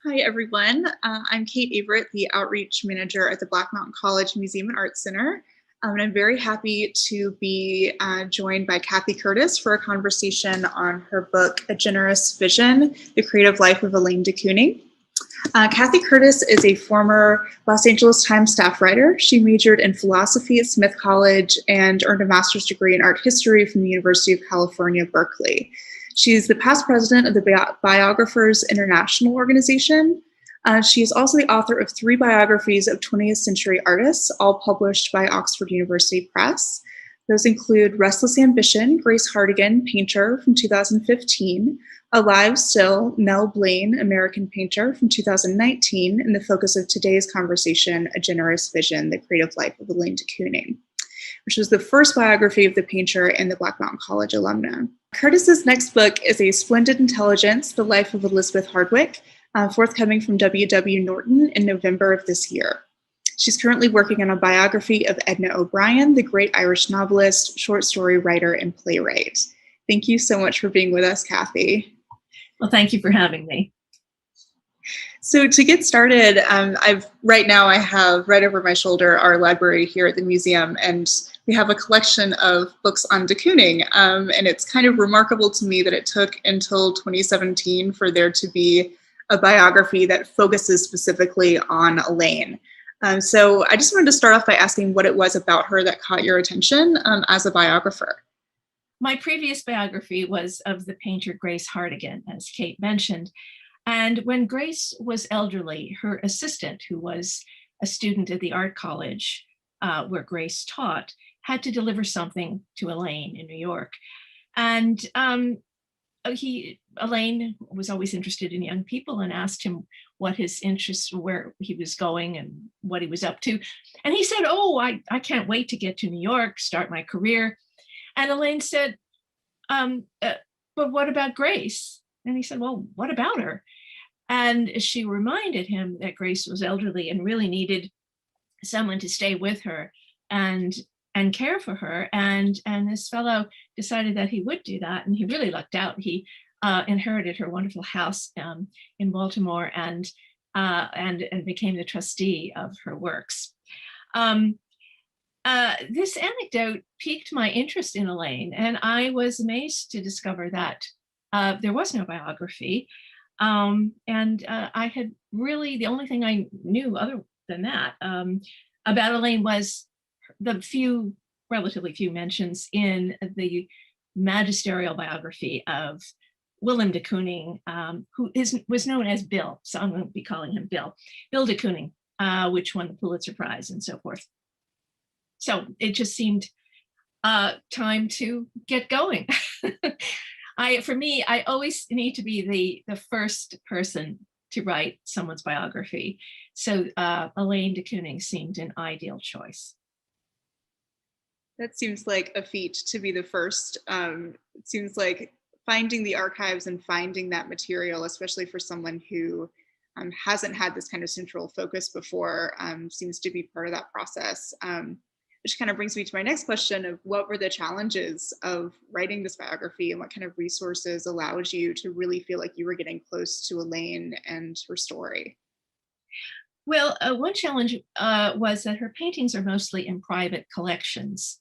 Hi, everyone. I'm Kate Averett, the Outreach Manager at the Black Mountain College Museum and Arts Center. And I'm very happy to be joined by Cathy Curtis for a conversation on her book, A Generous Vision, The Creative Life of Elaine de Kooning. Cathy Curtis is a former Los Angeles Times staff writer. She majored in philosophy at Smith College and earned a master's degree in art history from the University of California, Berkeley. She's the past president of the Biographers International Organization. She is also the author of 3 biographies of 20th-century artists, all published by Oxford University Press. Those include Restless Ambition, Grace Hartigan, painter, from 2015, Alive Still, Nell Blaine, American painter, from 2019, and the focus of today's conversation, A Generous Vision, The Creative Life of Elaine de Kooning, which was the first biography of the painter and the Black Mountain College alumna. Curtis's next book is A Splendid Intelligence, The Life of Elizabeth Hardwick, forthcoming from W.W. Norton in November of this year. She's currently working on a biography of Edna O'Brien, the great Irish novelist, short story writer, and playwright. Thank you so much for being with us, Cathy. Well, thank you for having me. So to get started, right now I have right over my shoulder our library here at the museum, and we have a collection of books on de Kooning. And it's kind of remarkable to me that it took until 2017 for there to be a biography that focuses specifically on Elaine. So I just wanted to start off by asking what it was about her that caught your attention as a biographer. My previous biography was of the painter Grace Hartigan, as Kate mentioned. And when Grace was elderly, her assistant, who was a student at the art college where Grace taught, had to deliver something to Elaine in New York. And Elaine was always interested in young people and asked him what his interests were, where he was going and what he was up to. And he said, "Oh, I can't wait to get to New York, start my career." And Elaine said, "But what about Grace?" And he said, "Well, what about her?" And she reminded him that Grace was elderly and really needed someone to stay with her and care for her. And this fellow decided that he would do that, and he really lucked out. He inherited her wonderful house in Baltimore and became the trustee of her works. This anecdote piqued my interest in Elaine, and I was amazed to discover that there was no biography. I had really, the only thing I knew other than that about Elaine was the relatively few mentions in the magisterial biography of Willem de Kooning, who was known as Bill, so I'm going to be calling him Bill de Kooning, which won the Pulitzer Prize and so forth. So it just seemed time to get going. For me, I always need to be the first person to write someone's biography. So Elaine de Kooning seemed an ideal choice. That seems like a feat to be the first. It seems like finding the archives and finding that material, especially for someone who hasn't had this kind of central focus before, seems to be part of that process. Which kind of brings me to my next question of what were the challenges of writing this biography and what kind of resources allowed you to really feel like you were getting close to Elaine and her story? Well, one challenge was that her paintings are mostly in private collections.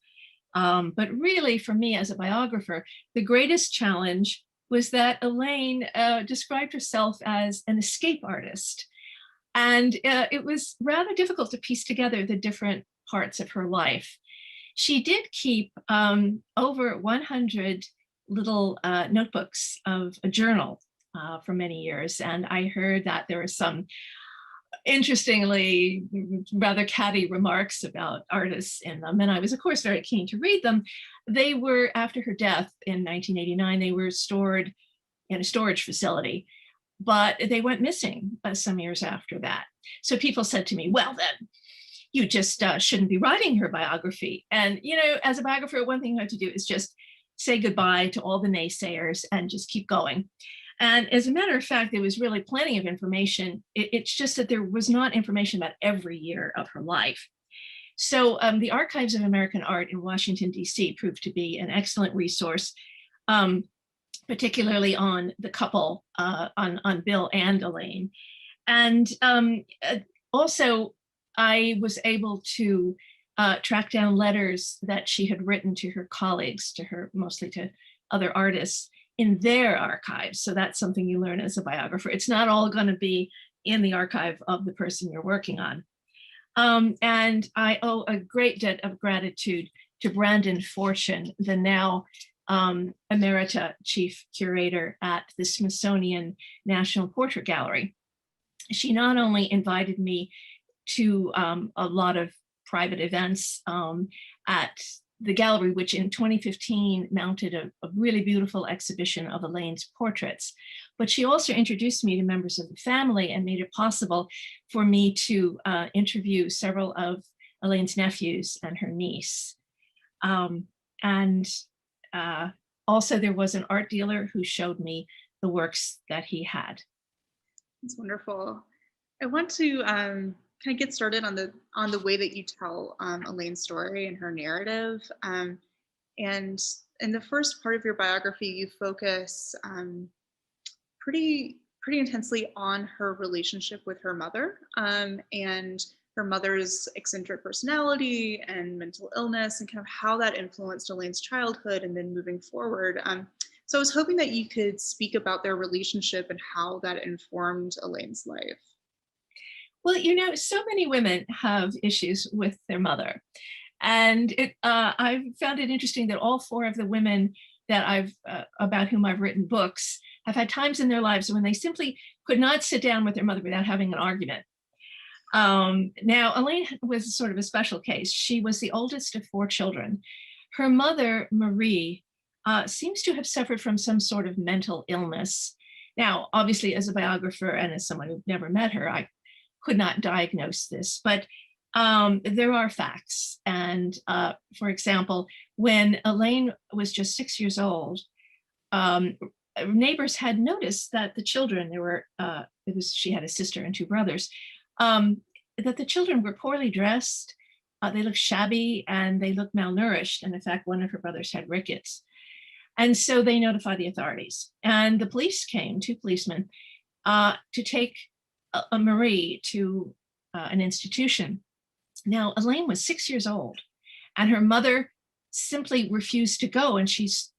But really, for me as a biographer, the greatest challenge was that Elaine described herself as an escape artist. And it was rather difficult to piece together the different parts of her life. She did keep over 100 little notebooks of a journal for many years. And I heard that there were some interestingly rather catty remarks about artists in them. And I was, of course, very keen to read them. They were, after her death in 1989, they were stored in a storage facility, but they went missing some years after that. So people said to me, "Well, then, you just shouldn't be writing her biography." And, as a biographer, one thing you have to do is just say goodbye to all the naysayers and just keep going. And as a matter of fact, there was really plenty of information. It's just that there was not information about every year of her life. So the Archives of American Art in Washington, D.C. proved to be an excellent resource, particularly on the couple, on Bill and Elaine. And also, I was able to track down letters that she had written to her colleagues, mostly to other artists in their archives. So that's something you learn as a biographer. It's not all going to be in the archive of the person you're working on. And I owe a great debt of gratitude to Brandon Fortune, the now Emerita Chief Curator at the Smithsonian National Portrait Gallery. She not only invited me to a lot of private events at the gallery, which in 2015 mounted a really beautiful exhibition of Elaine's portraits, but she also introduced me to members of the family and made it possible for me to interview several of Elaine's nephews and her niece. And also there was an art dealer who showed me the works that he had. That's wonderful. I want to kind of get started on the way that you tell Elaine's story and her narrative. And in the first part of your biography, you focus pretty intensely on her relationship with her mother and her mother's eccentric personality and mental illness, and kind of how that influenced Elaine's childhood and then moving forward. So I was hoping that you could speak about their relationship and how that informed Elaine's life. Well, you know, so many women have issues with their mother. And I found it interesting that all four of the women that about whom I've written books have had times in their lives when they simply could not sit down with their mother without having an argument. Now, Elaine was sort of a special case. She was the oldest of four children. Her mother, Marie, seems to have suffered from some sort of mental illness. Now, obviously, as a biographer and as someone who never met her, I could not diagnose this, but there are facts. And for example, when Elaine was just 6 years old, neighbors had noticed that the children, she had a sister and two brothers, that the children were poorly dressed, they looked shabby, and they looked malnourished. And in fact, one of her brothers had rickets. And so they notified the authorities. And the police came, two policemen, to take Marie to an institution. Now, Elaine was 6 years old, and her mother simply refused to go. And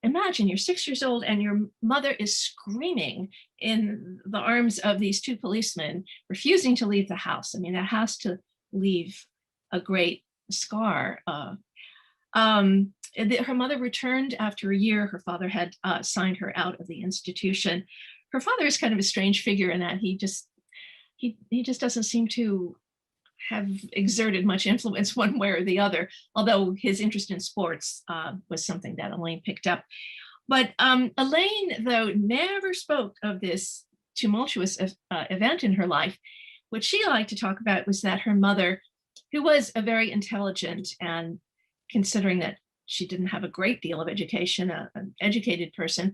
imagine you're 6 years old and your mother is screaming in the arms of these two policemen, refusing to leave the house. I mean, that has to leave a great scar. Her mother returned after a year. Her father had signed her out of the institution. Her father is kind of a strange figure in that he just doesn't seem to have exerted much influence one way or the other, although his interest in sports was something that Elaine picked up. But Elaine, though, never spoke of this tumultuous event in her life. What she liked to talk about was that her mother, who was a very intelligent, and considering that she didn't have a great deal of education, an educated person,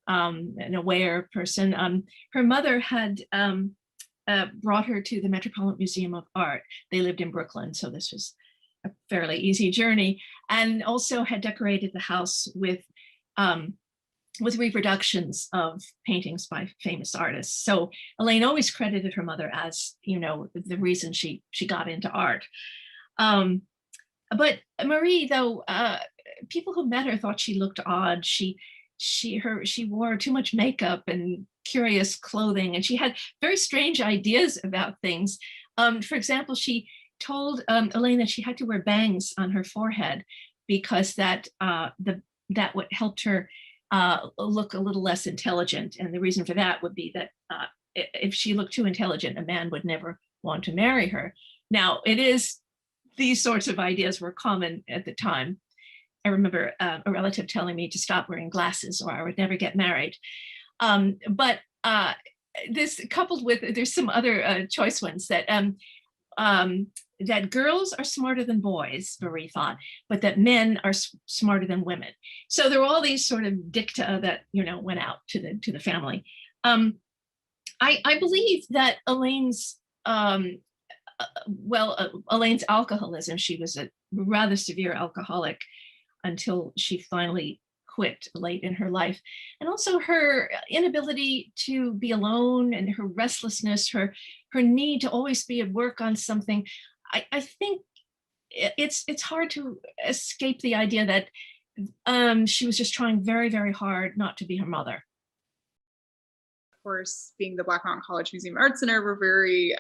an aware person, her mother had brought her to the Metropolitan Museum of Art. They lived in Brooklyn, so this was a fairly easy journey, and also had decorated the house with reproductions of paintings by famous artists. So Elaine always credited her mother as, you know, the reason she got into art. But Marie, though, people who met her thought she looked odd. She wore too much makeup and curious clothing, and she had very strange ideas about things. For example, she told Elaine that she had to wear bangs on her forehead because that would help her look a little less intelligent. And the reason for that would be that if she looked too intelligent, a man would never want to marry her. Now, these sorts of ideas were common at the time. I remember a relative telling me to stop wearing glasses or I would never get married. But this coupled with, there's some other choice ones that girls are smarter than boys, Marie thought, but that men are smarter than women. So there were all these sort of dicta that, you know, went out to the family. I believe that Elaine's alcoholism, she was a rather severe alcoholic until she finally quit late in her life. And also her inability to be alone and her restlessness, her need to always be at work on something. I think it's hard to escape the idea that she was just trying very, very hard not to be her mother. Of course, being the Black Mountain College Museum Art Center, we're very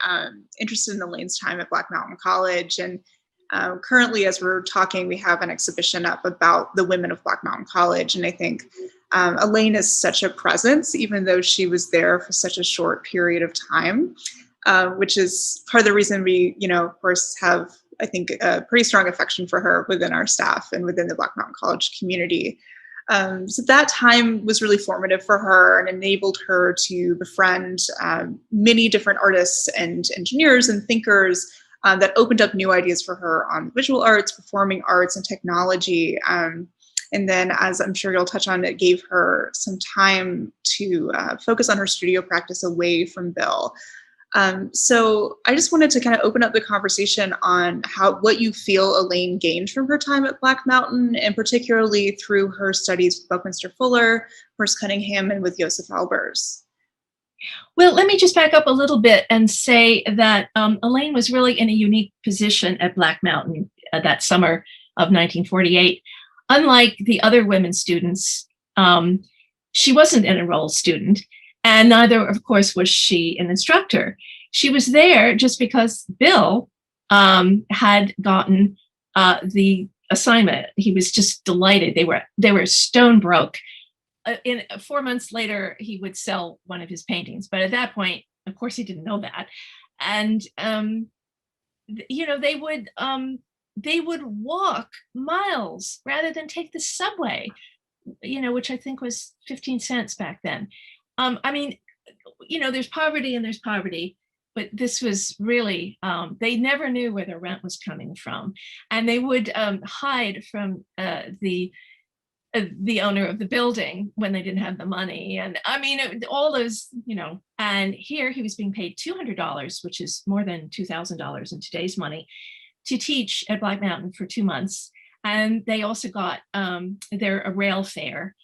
interested in Elaine's time at Black Mountain College. And currently, as we're talking, we have an exhibition up about the women of Black Mountain College. And I think Elaine is such a presence, even though she was there for such a short period of time, which is part of the reason we, of course, have, I think, a pretty strong affection for her within our staff and within the Black Mountain College community. So that time was really formative for her and enabled her to befriend many different artists and engineers and thinkers that opened up new ideas for her on visual arts, performing arts, and technology. And then, as I'm sure you'll touch on, it gave her some time to focus on her studio practice away from Bill. So I just wanted to kind of open up the conversation on what you feel Elaine gained from her time at Black Mountain, and particularly through her studies with Buckminster Fuller, Merce Cunningham, and with Joseph Albers. Well, let me just back up a little bit and say that Elaine was really in a unique position at Black Mountain that summer of 1948. Unlike the other women students, she wasn't an enrolled student. And neither, of course, was she an instructor. She was there just because Bill had gotten the assignment. He was just delighted. They were stone broke. In 4 months later, he would sell one of his paintings. But at that point, of course, he didn't know that. And they would walk miles rather than take the subway, which I think was 15 cents back then. There's poverty and there's poverty, but this was really, they never knew where their rent was coming from. And they would hide from the owner of the building when they didn't have the money. And all those, and here he was being paid $200, which is more than $2,000 in today's money, to teach at Black Mountain for 2 months. And they also got a rail fare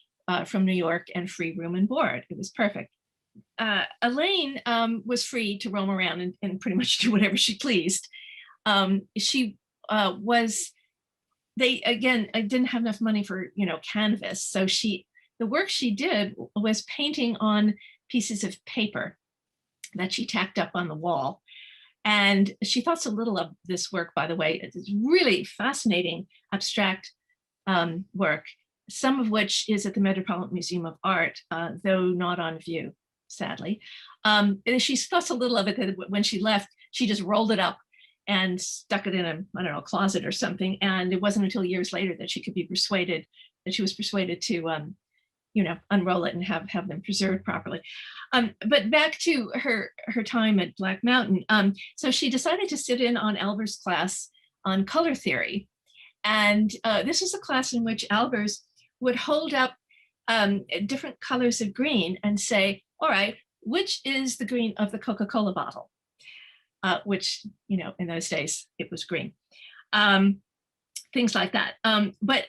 from New York and free room and board. It was perfect. Elaine was free to roam around and pretty much do whatever she pleased. She didn't have enough money for, canvas. So the work she did was painting on pieces of paper that she tacked up on the wall. And she thought so little of this work, by the way. It's really fascinating, abstract work, some of which is at the Metropolitan Museum of Art, though not on view, sadly. And she thought so little of it that when she left, she just rolled it up and stuck it in a closet or something. And it wasn't until years later that she was persuaded to, unroll it and have them preserved properly. But back to her time at Black Mountain. So she decided to sit in on Albers' class on color theory. And this was a class in which Albers would hold up different colors of green and say, all right, which is the green of the Coca-Cola bottle? Which, in those days, it was green. Things like that. But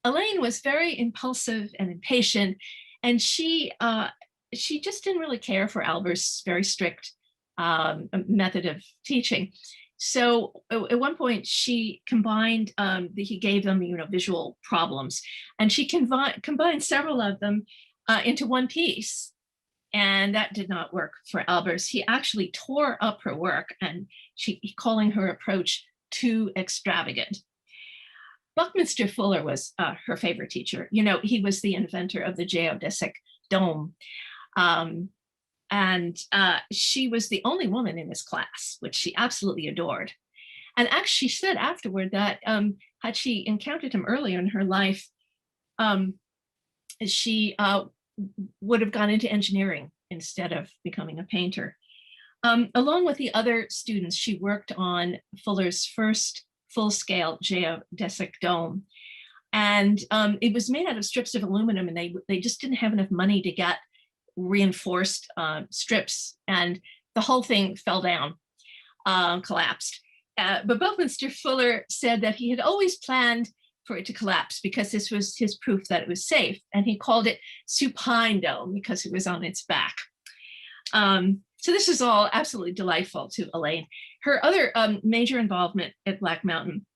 Elaine was very impulsive and impatient, and she just didn't really care for Albers' very strict method of teaching. So at one point she combined, he gave them, visual problems, and she combined several of them into one piece. And that did not work for Albers. He actually tore up her work, and calling her approach too extravagant. Buckminster Fuller was her favorite teacher. He was the inventor of the geodesic dome. And she was the only woman in his class, which she absolutely adored. And actually, she said afterward that had she encountered him earlier in her life, she would have gone into engineering instead of becoming a painter. Along with the other students, she worked on Fuller's first full-scale geodesic dome. And it was made out of strips of aluminum, and they just didn't have enough money to get reinforced strips, and the whole thing fell down, collapsed. But Buckminster Fuller said that he had always planned for it to collapse, because this was his proof that it was safe. And he called it supine dome because it was on its back. So this is all absolutely delightful to Elaine. Her other major involvement at Black Mountain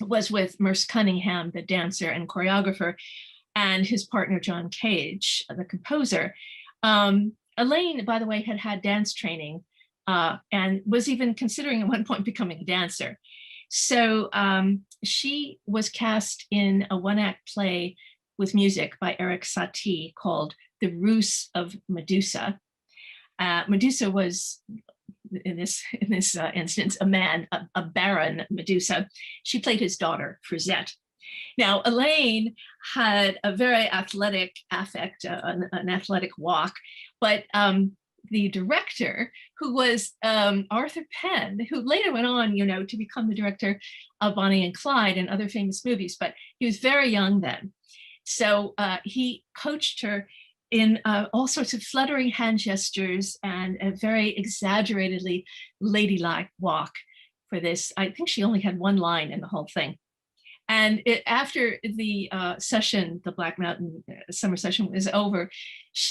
was with Merce Cunningham, the dancer and choreographer, and his partner, John Cage, the composer. Elaine, by the way, had had dance training and was even considering at one point becoming a dancer. So she was cast in a one-act play with music by Eric Satie called The Ruse of Medusa. Medusa was, in this instance, a man, a baron Medusa. She played his daughter, Frisette. Now, Elaine had a very athletic affect, an athletic walk, but the director, who was Arthur Penn, who later went on, to become the director of Bonnie and Clyde and other famous movies, but he was very young then. So he coached her in all sorts of fluttering hand gestures and a very exaggeratedly ladylike walk for this. I think she only had one line in the whole thing. And after the session, the Black Mountain summer session was over,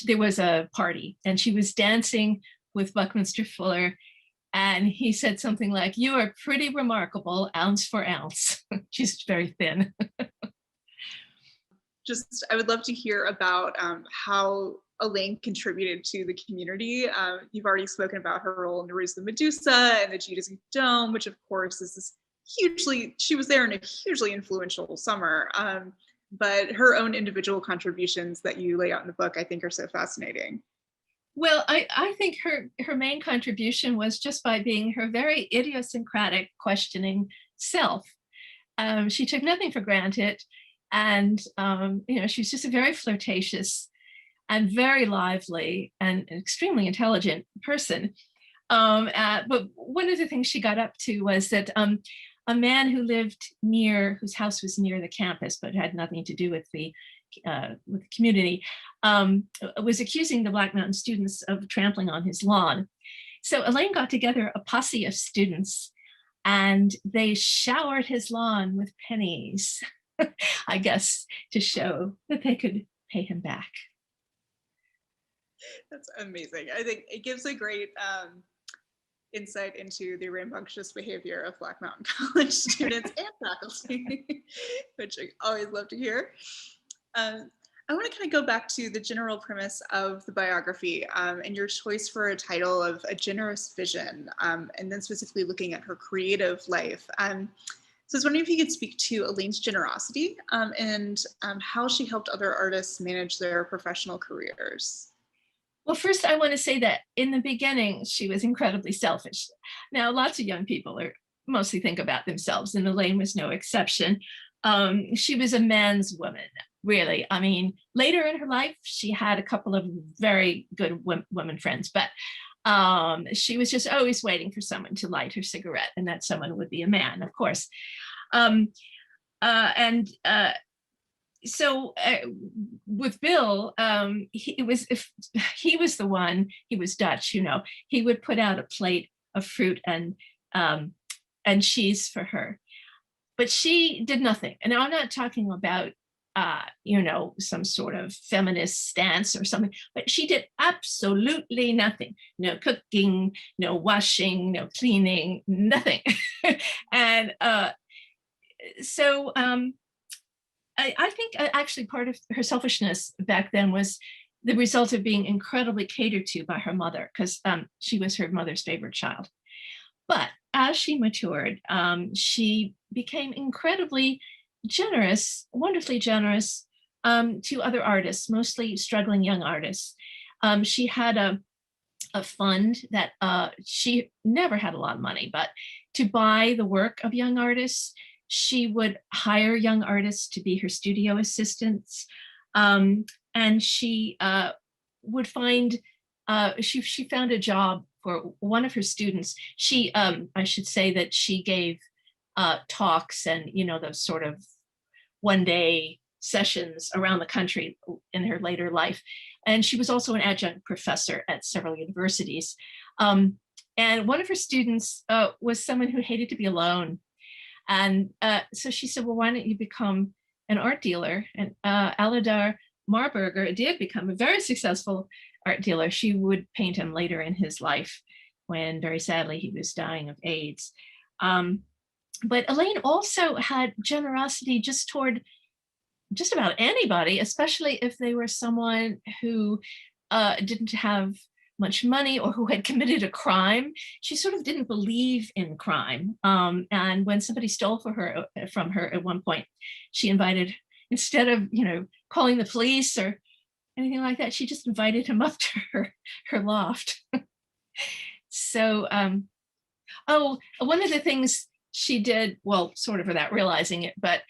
there was a party and she was dancing with Buckminster Fuller. And he said something like, "You are pretty remarkable, ounce for ounce." She's very thin. I would love to hear about how Elaine contributed to the community. You've already spoken about her role in The Ruse of Medusa and the Geodesy Dome, which of course is this she was there in a hugely influential summer. But her own individual contributions that you lay out in the book, I think, are so fascinating. Well, I think her main contribution was just by being her very idiosyncratic, questioning self. She took nothing for granted. And, she's just a very flirtatious and very lively and extremely intelligent person. But one of the things she got up to was that a man who lived whose house was near the campus, but had nothing to do with the community, was accusing the Black Mountain students of trampling on his lawn. So Elaine got together a posse of students and they showered his lawn with pennies, I guess, to show that they could pay him back. That's amazing. I think it gives a great insight into the rambunctious behavior of Black Mountain College students and faculty, which I always love to hear. I want to kind of go back to the general premise of the biography and your choice for a title of A Generous Vision, and then specifically looking at her creative life. So I was wondering if you could speak to Elaine's generosity and how she helped other artists manage their professional careers. Well, first, I want to say that in the beginning, she was incredibly selfish. Now, lots of young people mostly think about themselves, and Elaine was no exception. She was a man's woman, really. I mean, later in her life, she had a couple of very good women friends, but she was just always waiting for someone to light her cigarette, and that someone would be a man, of course. So with Bill, he was the one. He was Dutch, He would put out a plate of fruit and cheese for her, but she did nothing. And now I'm not talking about some sort of feminist stance or something, but she did absolutely nothing. No cooking, no washing, no cleaning, nothing. And so I think actually part of her selfishness back then was the result of being incredibly catered to by her mother, because she was her mother's favorite child. But as she matured, she became incredibly generous, wonderfully generous to other artists, mostly struggling young artists. She had a fund that she never had a lot of money, but to buy the work of young artists, she would hire young artists to be her studio assistants. And she would find, she found a job for one of her students. I should say that she gave talks and, those sort of one-day sessions around the country in her later life. And she was also an adjunct professor at several universities. And one of her students was someone who hated to be alone. And so she said, well, why don't you become an art dealer, and Aladar Marburger did become a very successful art dealer. She would paint him later in his life when, very sadly, he was dying of AIDS. But Elaine also had generosity just toward just about anybody, especially if they were someone who didn't have much money or who had committed a crime. She sort of didn't believe in crime. And when somebody stole from her at one point, she invited, instead of, calling the police or anything like that, she just invited him up to her loft. So, one of the things she did, well, sort of without realizing it, but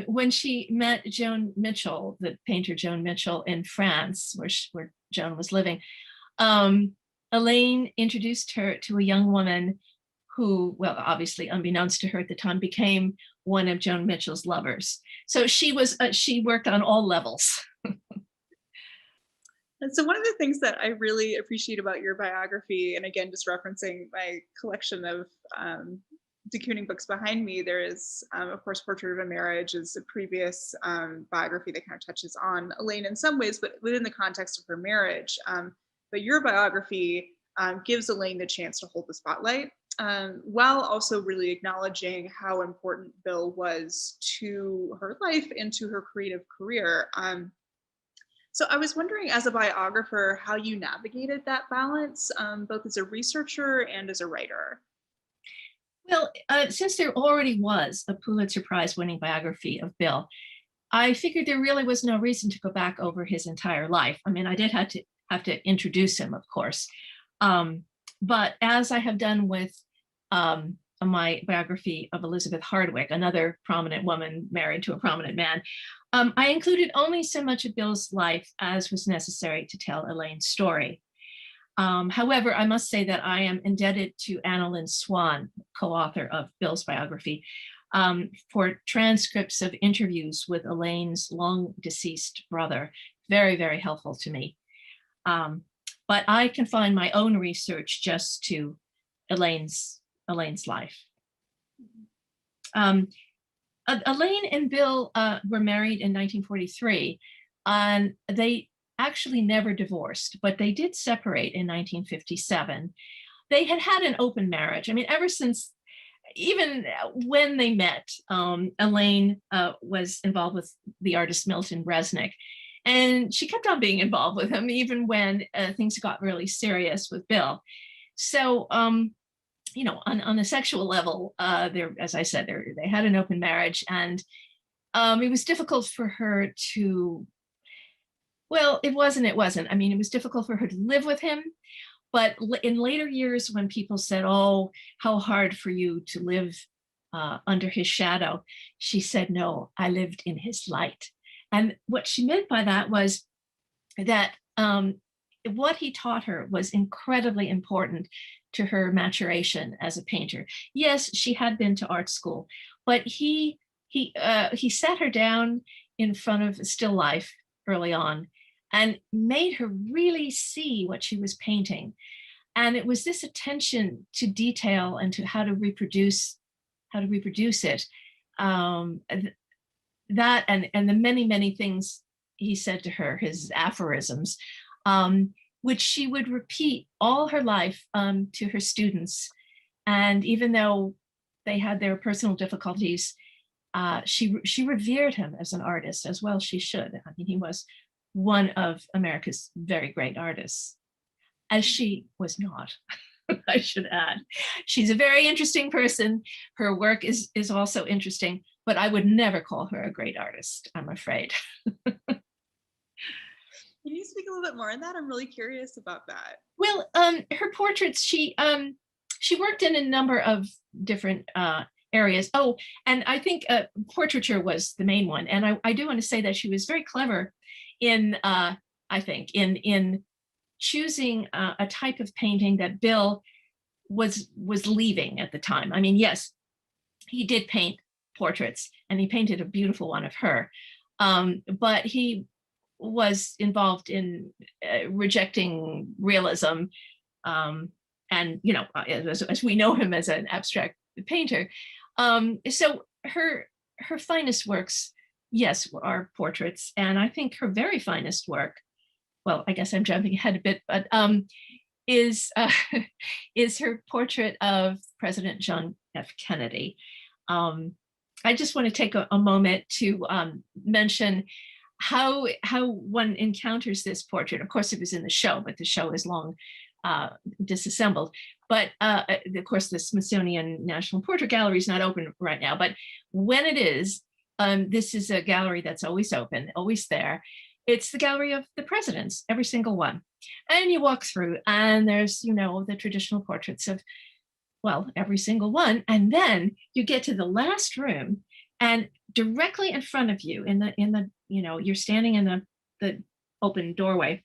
when she met Joan Mitchell, the painter Joan Mitchell in France, where Joan was living, Elaine introduced her to a young woman who, well, obviously unbeknownst to her at the time, became one of Joan Mitchell's lovers. So she worked on all levels. And so one of the things that I really appreciate about your biography, and again, just referencing my collection of de Kooning books behind me, there is, of course, Portrait of a Marriage is a previous biography that kind of touches on Elaine in some ways, but within the context of her marriage. But your biography gives Elaine the chance to hold the spotlight, while also really acknowledging how important Bill was to her life and to her creative career. So I was wondering, as a biographer, how you navigated that balance, both as a researcher and as a writer. Well, since there already was a Pulitzer Prize winning biography of Bill, I figured there really was no reason to go back over his entire life. I mean, I did have to introduce him, of course. But as I have done with my biography of Elizabeth Hardwick, another prominent woman married to a prominent man, I included only so much of Bill's life as was necessary to tell Elaine's story. However, I must say that I am indebted to Anna Lynn Swan, co-author of Bill's biography, for transcripts of interviews with Elaine's long deceased brother. Very, very helpful to me. But I confine my own research just to Elaine's life. Elaine and Bill were married in 1943, and they actually never divorced, but they did separate in 1957. They had had an open marriage. I mean, ever since, even when they met, Elaine was involved with the artist Milton Resnick, and she kept on being involved with him even when things got really serious with Bill. So, on a sexual level, as I said, they had an open marriage, and it was difficult for her to, well, it wasn't. I mean, it was difficult for her to live with him, but in later years when people said, oh, how hard for you to live under his shadow, she said, no, I lived in his light. And what she meant by that was that what he taught her was incredibly important to her maturation as a painter. Yes, she had been to art school, but he sat her down in front of a still life early on and made her really see what she was painting. And it was this attention to detail and to how to reproduce it, that and the many, many things he said to her, his aphorisms, which she would repeat all her life to her students. And even though they had their personal difficulties, she revered him as an artist, as well she should. I mean, he was one of America's very great artists, as she was not, I should add. She's a very interesting person. Her work is also interesting, but I would never call her a great artist, I'm afraid. Can you speak a little bit more on that? I'm really curious about that. Well, her portraits, she worked in a number of different areas. Oh, and I think portraiture was the main one. And I do want to say that she was very clever in choosing a type of painting that Bill was leaving at the time. I mean, yes, he did paint portraits, and he painted a beautiful one of her, but he was involved in rejecting realism, and as we know him as an abstract painter. So her finest works yes, are portraits. And I think her very finest work, well, I guess I'm jumping ahead a bit, but is is her portrait of President John F. Kennedy. Um, I just want to take a moment to mention how one encounters this portrait. Of course, it was in the show, but the show is long disassembled. But of course, the Smithsonian National Portrait Gallery is not open right now. But when it is, this is a gallery that's always open, always there. It's the gallery of the presidents, every single one. And you walk through, and there's, you know, the traditional portraits of, well, every single one. And then you get to the last room, and directly in front of you, in the you know, you're standing in the open doorway,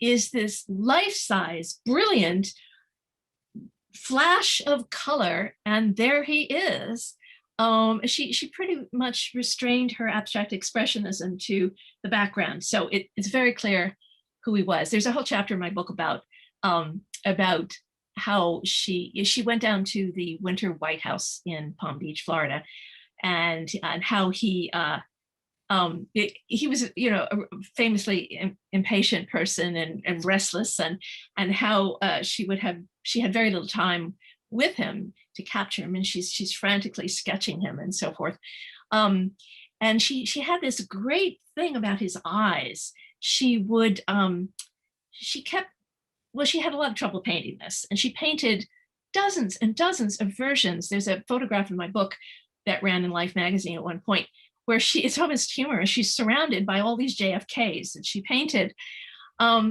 is this life-size, brilliant flash of color, and there he is. She pretty much restrained her abstract expressionism to the background, so it's very clear who he was. There's a whole chapter in my book about how she went down to the Winter White House in Palm Beach, Florida, and how he was, you know, a famously impatient person and restless, and how she had very little time with him to capture him, and she's frantically sketching him and so forth. And she had this great thing about his eyes. She had a lot of trouble painting this, and she painted dozens and dozens of versions. There's a photograph in my book that ran in Life magazine at one point where it's almost humorous. She's surrounded by all these JFKs that she painted.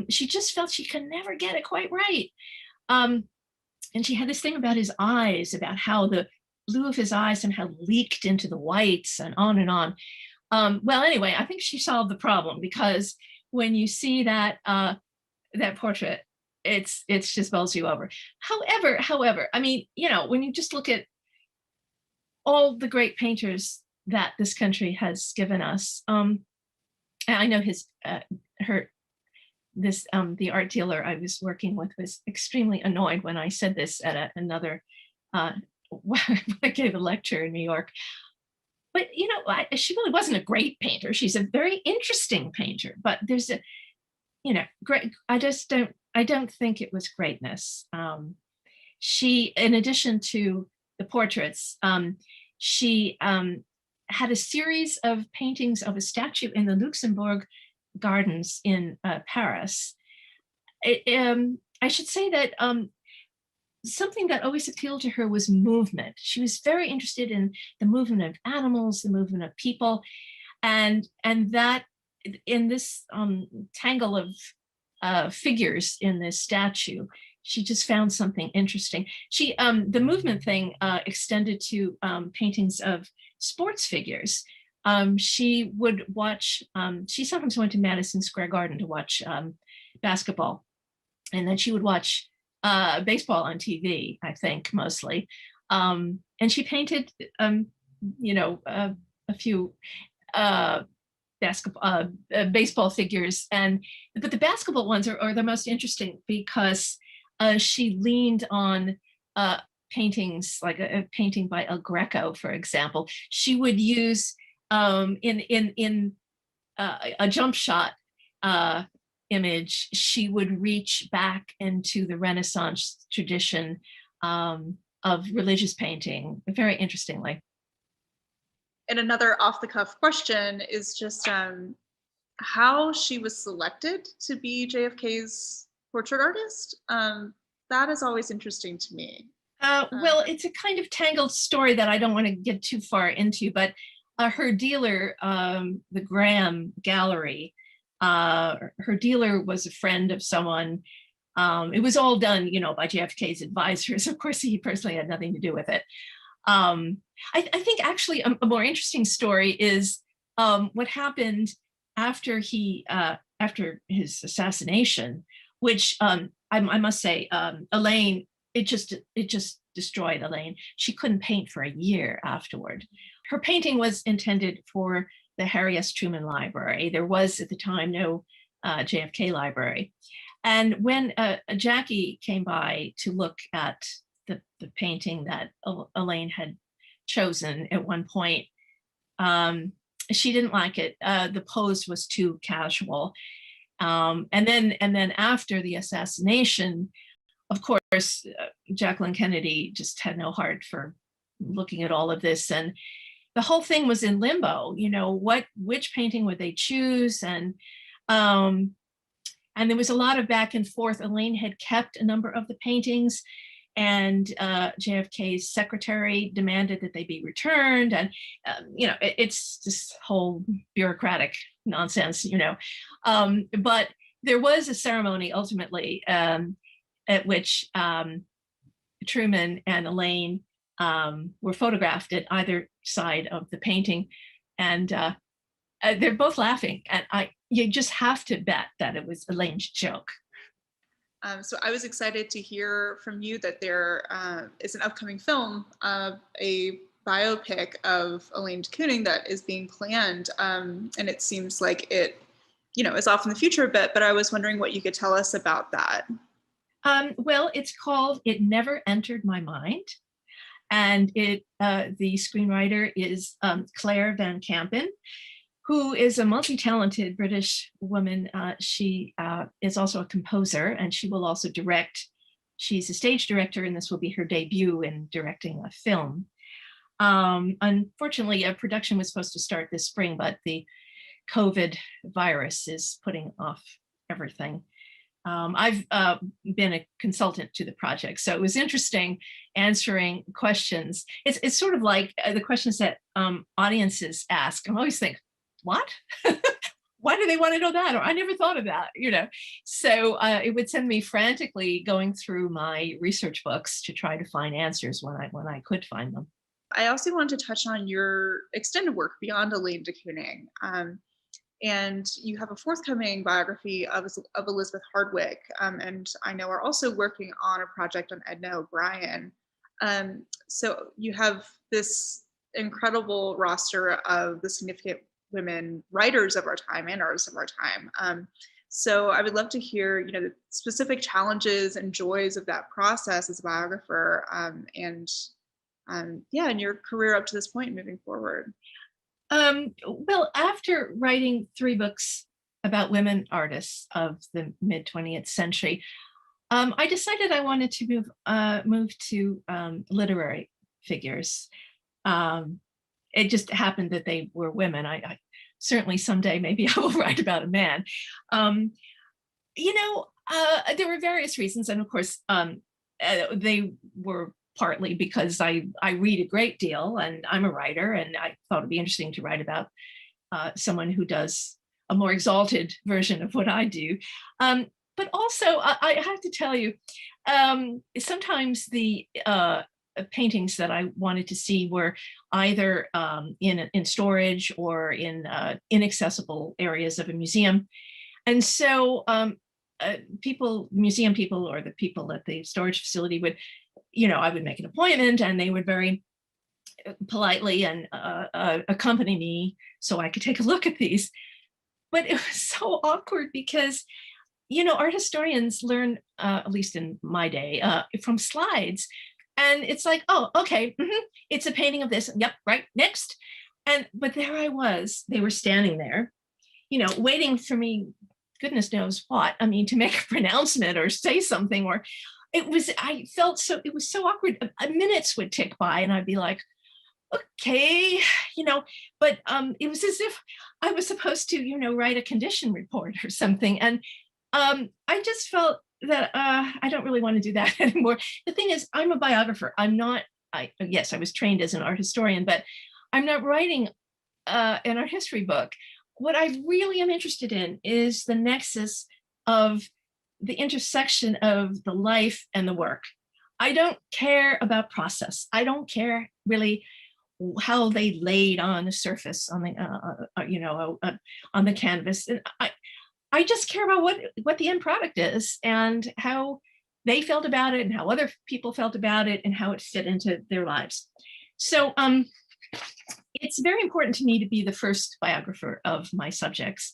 She just felt she could never get it quite right. And she had this thing about his eyes, about how the blue of his eyes somehow leaked into the whites, and on and on. Well, anyway, I think she solved the problem, because when you see that portrait, it's just bowls you over. However, I mean, you know, when you just look at all the great painters that this country has given us, I know the art dealer I was working with was extremely annoyed when I said this at another when I gave a lecture in New York. But you know, she really wasn't a great painter. She's a very interesting painter, but there's a, you know, great. I don't think it was greatness. She, in addition to the portraits, she had a series of paintings of a statue in the Luxembourg Gardens in Paris. I should say that something that always appealed to her was movement. She was very interested in the movement of animals, the movement of people, and that in this tangle of figures in this statue, she just found something interesting. She the movement thing extended to paintings of sports figures. She would watch, she sometimes went to Madison Square Garden to watch basketball, and then she would watch baseball on TV, I think, mostly. And she painted, you know, a few baseball figures, but the basketball ones are the most interesting, because she leaned on paintings, like a painting by El Greco, for example. She would use in a jump shot image, she would reach back into the Renaissance tradition of religious painting, very interestingly. And another off-the-cuff question is just how she was selected to be JFK's portrait artist. That is always interesting to me. Well, it's a kind of tangled story that I don't want to get too far into, but her dealer, the Graham Gallery, her dealer was a friend of someone. It was all done, you know, by JFK's advisors. Of course, he personally had nothing to do with it. I think actually a more interesting story is what happened after after his assassination, which I must say, Elaine, it just destroyed Elaine. She couldn't paint for a year afterward. Her painting was intended for the Harry S. Truman Library. There was at the time no JFK library. And when Jackie came by to look at the painting that Elaine had chosen at one point, She didn't like it. The pose was too casual. And then after the assassination, of course, Jacqueline Kennedy just had no heart for looking at all of this, and the whole thing was in limbo. Which painting would they choose? And there was a lot of back and forth. Elaine had kept a number of the paintings, and JFK's secretary demanded that they be returned. And it's this whole bureaucratic nonsense. But there was a ceremony ultimately at which Truman and Elaine were photographed at either side of the painting, and they're both laughing, and you just have to bet that it was Elaine's joke. So I was excited to hear from you that there is an upcoming film, a biopic of Elaine de Kooning that is being planned, and it seems like it, is off in the future a bit. But I was wondering what you could tell us about that. Well, it's called "It Never Entered My Mind," and the screenwriter is Claire Van Kampen, who is a multi-talented British woman. She is also a composer, and she will also direct. She's a stage director, and this will be her debut in directing a film. Unfortunately, a production was supposed to start this spring, but the COVID virus is putting off everything. I've been a consultant to the project, so it was interesting answering questions. It's sort of like the questions that audiences ask. I always think, what? Why do they want to know that? Or I never thought of that, So it would send me frantically going through my research books to try to find answers when I could find them. I also wanted to touch on your extended work beyond Elaine de Kooning. And you have a forthcoming biography of Elizabeth Hardwick, and I know are also working on a project on Edna O'Brien. So you have this incredible roster of the significant women writers of our time and artists of our time. So I would love to hear, the specific challenges and joys of that process as a biographer, and your career up to this point moving forward. Well, after writing 3 books about women artists of the mid 20th century, I decided I wanted to move to literary figures. It just happened that they were women. I certainly someday maybe I will write about a man. There were various reasons, and of course, they were partly because I read a great deal, and I'm a writer, and I thought it'd be interesting to write about someone who does a more exalted version of what I do. But also, I have to tell you, sometimes the paintings that I wanted to see were either in storage or in inaccessible areas of a museum. And so museum people or the people at the storage facility would, I would make an appointment, and they would very politely and accompany me so I could take a look at these. But it was so awkward because, art historians learn, at least in my day, from slides. And it's like, oh, okay, it's a painting of this. Yep, right, next. But there I was. They were standing there, waiting for me, goodness knows what. I mean, to make a pronouncement or say something, or it was so awkward. Minutes would tick by, and I'd be like, okay, but it was as if I was supposed to, write a condition report or something. And I just felt that I don't really want to do that anymore. The thing is, I'm a biographer. Yes, I was trained as an art historian, but I'm not writing an art history book. What I really am interested in is the nexus of the intersection of the life and the work. I don't care about process. I don't care really how they laid on the surface on the on the canvas. And I just care about what the end product is and how they felt about it and how other people felt about it and how it fit into their lives. So it's very important to me to be the first biographer of my subjects.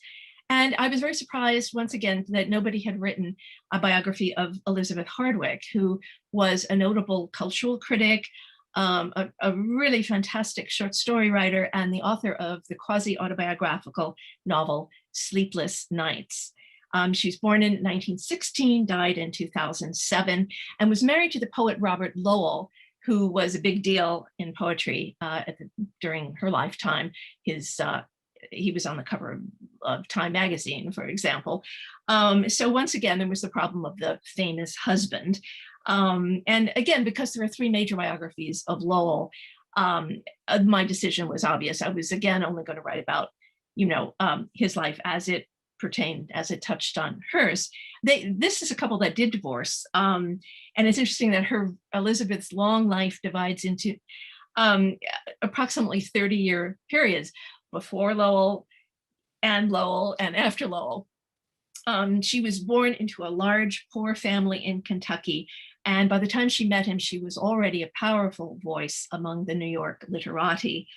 And I was very surprised, once again, that nobody had written a biography of Elizabeth Hardwick, who was a notable cultural critic, a really fantastic short story writer and the author of the quasi-autobiographical novel Sleepless Nights. She was born in 1916, died in 2007, and was married to the poet Robert Lowell, who was a big deal in poetry during her lifetime. He was on the cover of Time magazine, for example. So once again, there was the problem of the famous husband. And again, because there are 3 major biographies of Lowell, my decision was obvious. I was, again, only going to write about, his life as it pertained, as it touched on hers. This is a couple that did divorce. And it's interesting that Elizabeth's long life divides into approximately 30-year periods, before Lowell and after Lowell. She was born into a large, poor family in Kentucky. And by the time she met him, she was already a powerful voice among the New York literati.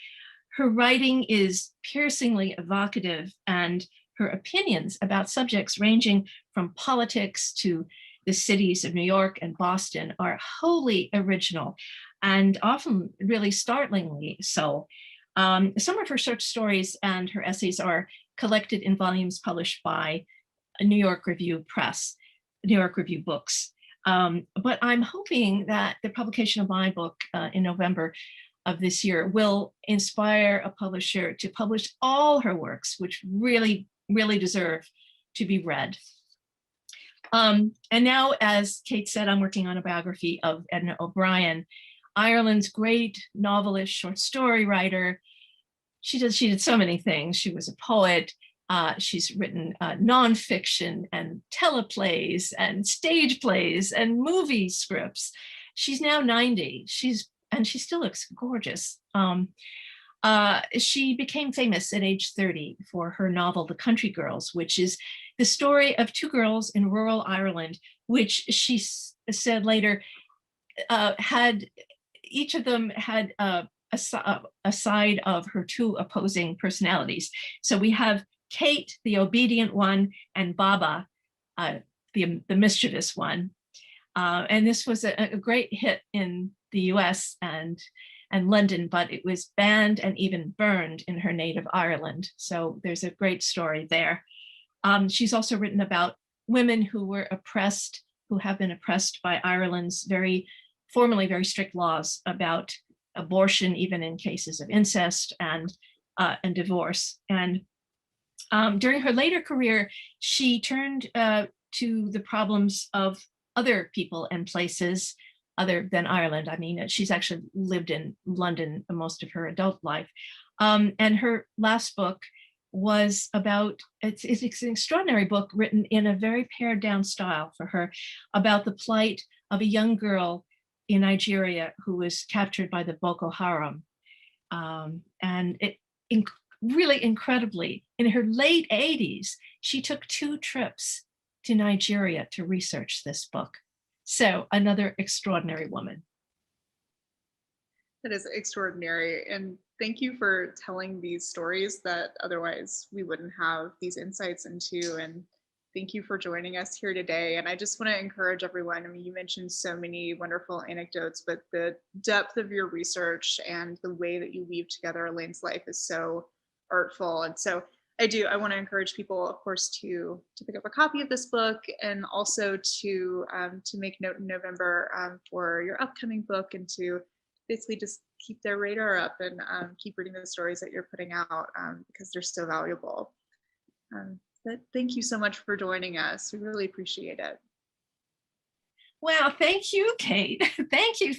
Her writing is piercingly evocative, and her opinions about subjects ranging from politics to the cities of New York and Boston are wholly original and often really startlingly so. Some of her short stories and her essays are collected in volumes published by New York Review Press, New York Review Books. But I'm hoping that the publication of my book in November of this year will inspire a publisher to publish all her works, which really, really deserve to be read. And now, as Kate said, I'm working on a biography of Edna O'Brien, Ireland's great novelist, short story writer. She did so many things. She was a poet. She's written nonfiction and teleplays and stage plays and movie scripts. She's now 90. She still looks gorgeous. She became famous at age 30 for her novel, The Country Girls, which is the story of 2 girls in rural Ireland, which she said later each of them had a side of her 2 opposing personalities. So we have Kate, the obedient one, and Baba, the mischievous one. And this was a great hit in the US and London, but it was banned and even burned in her native Ireland. So there's a great story there. She's also written about women who were oppressed, who have been oppressed by Ireland's formerly very strict laws about abortion, even in cases of incest and divorce. And during her later career, she turned to the problems of other people and places other than Ireland. I mean, she's actually lived in London most of her adult life. And her last book was about, it's an extraordinary book written in a very pared down style for her, about the plight of a young girl in Nigeria who was captured by the Boko Haram. And really incredibly, in her late 80s, she took 2 trips to Nigeria to research this book. So another extraordinary woman. That is extraordinary. And thank you for telling these stories that otherwise we wouldn't have these insights into. And thank you for joining us here today. And I just want to encourage everyone. I mean, you mentioned so many wonderful anecdotes, but the depth of your research and the way that you weave together Elaine's life is so artful. And so I want to encourage people, of course, to pick up a copy of this book, and also to make note in November for your upcoming book, and to basically just keep their radar up and keep reading the stories that you're putting out because they're so valuable. But thank you so much for joining us. We really appreciate it. Well, thank you, Kate. Thank you.